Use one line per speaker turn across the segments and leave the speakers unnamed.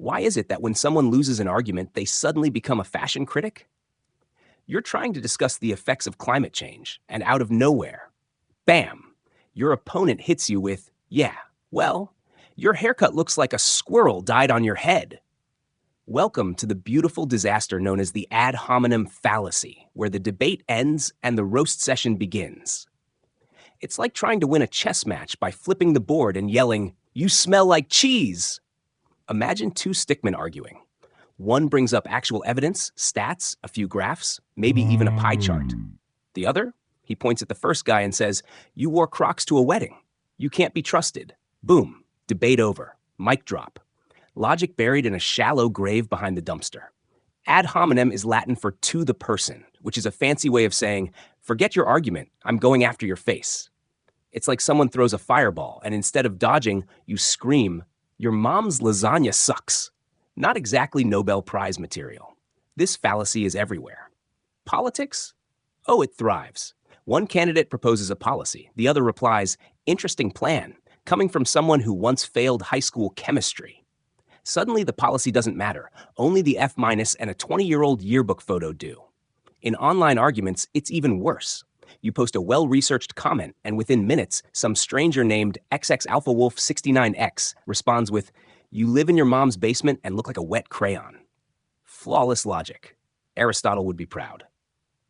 Why is it that when someone loses an argument, they suddenly become a fashion critic? You're trying to discuss the effects of climate change, and out of nowhere, bam, your opponent hits you with, yeah, well, your haircut looks like a squirrel died on your head. Welcome to the beautiful disaster known as the ad hominem fallacy, where the debate ends and the roast session begins. It's like trying to win a chess match by flipping the board and yelling, "You smell like cheese!" Imagine two stickmen arguing. One brings up actual evidence, stats, a few graphs, maybe even a pie chart. The other, he points at the first guy and says, "You wore Crocs to a wedding. You can't be trusted." Boom, debate over, mic drop. Logic buried in a shallow grave behind the dumpster. Ad hominem is Latin for to the person, which is a fancy way of saying, forget your argument, I'm going after your face. It's like someone throws a fireball, and instead of dodging, you scream, "Your mom's lasagna sucks." Not exactly Nobel Prize material. This fallacy is everywhere. Politics? Oh, it thrives. One candidate proposes a policy. The other replies, "Interesting plan," coming from someone who once failed high school chemistry. Suddenly, the policy doesn't matter. Only the F- and a 20-year-old yearbook photo do. In online arguments, it's even worse. You post a well-researched comment, and within minutes, some stranger named XXAlphaWolf69X responds with, "You live in your mom's basement and look like a wet crayon." Flawless logic. Aristotle would be proud.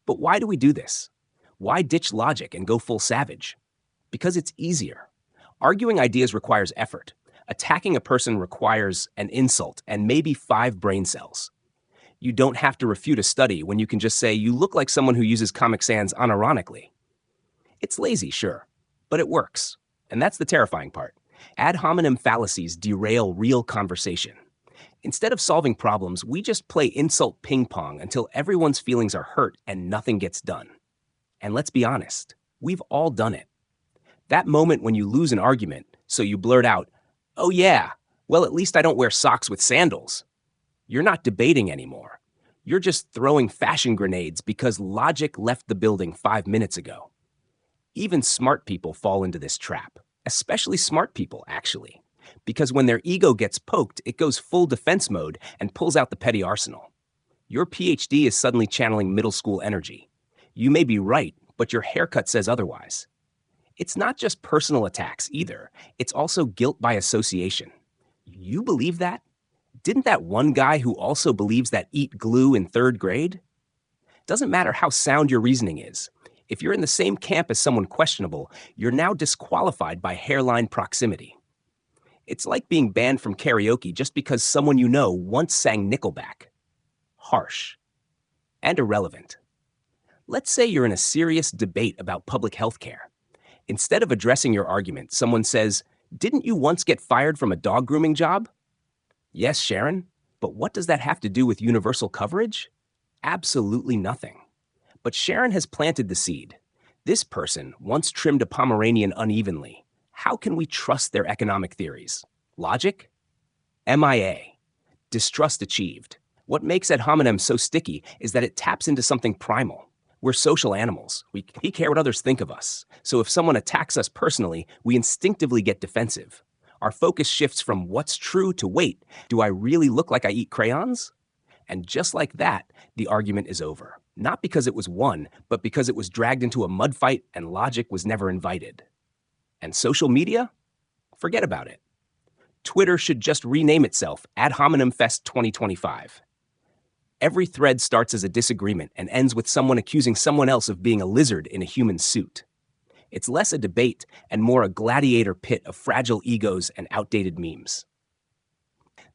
But why do we do this? Why ditch logic and go full savage? Because it's easier. Arguing ideas requires effort. Attacking a person requires an insult and maybe 5 brain cells. You don't have to refute a study when you can just say, "You look like someone who uses Comic Sans unironically." It's lazy, sure, but it works. And that's the terrifying part. Ad hominem fallacies derail real conversation. Instead of solving problems, we just play insult ping pong until everyone's feelings are hurt and nothing gets done. And let's be honest, we've all done it. That moment when you lose an argument, so you blurt out, "Oh yeah, well at least I don't wear socks with sandals." You're not debating anymore. You're just throwing fashion grenades because logic left the building 5 minutes ago. Even smart people fall into this trap. Especially smart people, actually. Because when their ego gets poked, it goes full defense mode and pulls out the petty arsenal. Your PhD is suddenly channeling middle school energy. You may be right, but your haircut says otherwise. It's not just personal attacks either. It's also guilt by association. You believe that? Didn't that one guy who also believes that eat glue in 3rd grade? Doesn't matter how sound your reasoning is. If you're in the same camp as someone questionable, you're now disqualified by hairline proximity. It's like being banned from karaoke just because someone you know once sang Nickelback. Harsh. And irrelevant. Let's say you're in a serious debate about public health care. Instead of addressing your argument, someone says, "Didn't you once get fired from a dog grooming job?" Yes, Sharon, but what does that have to do with universal coverage? Absolutely nothing. But Sharon has planted the seed. This person once trimmed a Pomeranian unevenly. How can we trust their economic theories? Logic? MIA. Distrust achieved. What makes ad hominem so sticky is that it taps into something primal. We're social animals. We care what others think of us. So if someone attacks us personally, we instinctively get defensive. Our focus shifts from what's true to wait, do I really look like I eat crayons? And just like that, the argument is over. Not because it was won, but because it was dragged into a mud fight and logic was never invited. And social media? Forget about it. Twitter should just rename itself Ad Hominem Fest 2025. Every thread starts as a disagreement and ends with someone accusing someone else of being a lizard in a human suit. It's less a debate and more a gladiator pit of fragile egos and outdated memes.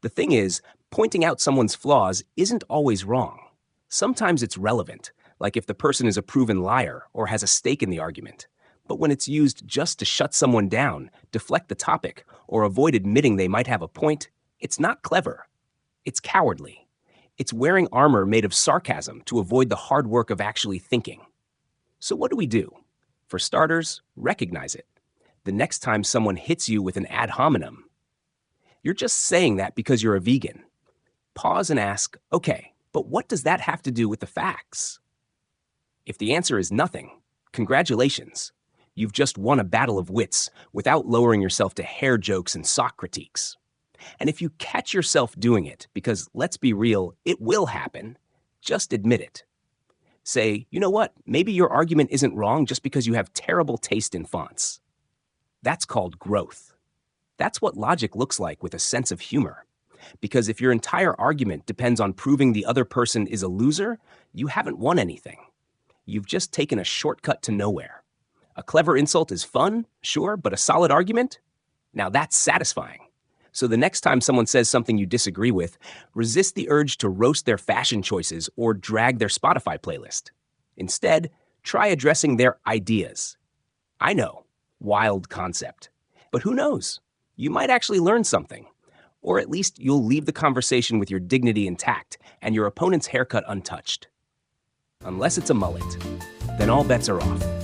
The thing is, pointing out someone's flaws isn't always wrong. Sometimes it's relevant, like if the person is a proven liar or has a stake in the argument. But when it's used just to shut someone down, deflect the topic, or avoid admitting they might have a point, it's not clever. It's cowardly. It's wearing armor made of sarcasm to avoid the hard work of actually thinking. So what do we do? For starters, recognize it. The next time someone hits you with an ad hominem, you're just saying that because you're a vegan. Pause and ask, okay, but what does that have to do with the facts? If the answer is nothing, congratulations. You've just won a battle of wits without lowering yourself to hair jokes and sock critiques. And if you catch yourself doing it, because let's be real, it will happen, just admit it. Say, you know what, maybe your argument isn't wrong just because you have terrible taste in fonts. That's called growth. That's what logic looks like with a sense of humor. Because if your entire argument depends on proving the other person is a loser, you haven't won anything. You've just taken a shortcut to nowhere. A clever insult is fun, sure, but a solid argument? Now that's satisfying. So the next time someone says something you disagree with, resist the urge to roast their fashion choices or drag their Spotify playlist. Instead, try addressing their ideas. I know, wild concept. But who knows? You might actually learn something. Or at least you'll leave the conversation with your dignity intact and your opponent's haircut untouched. Unless it's a mullet, then all bets are off.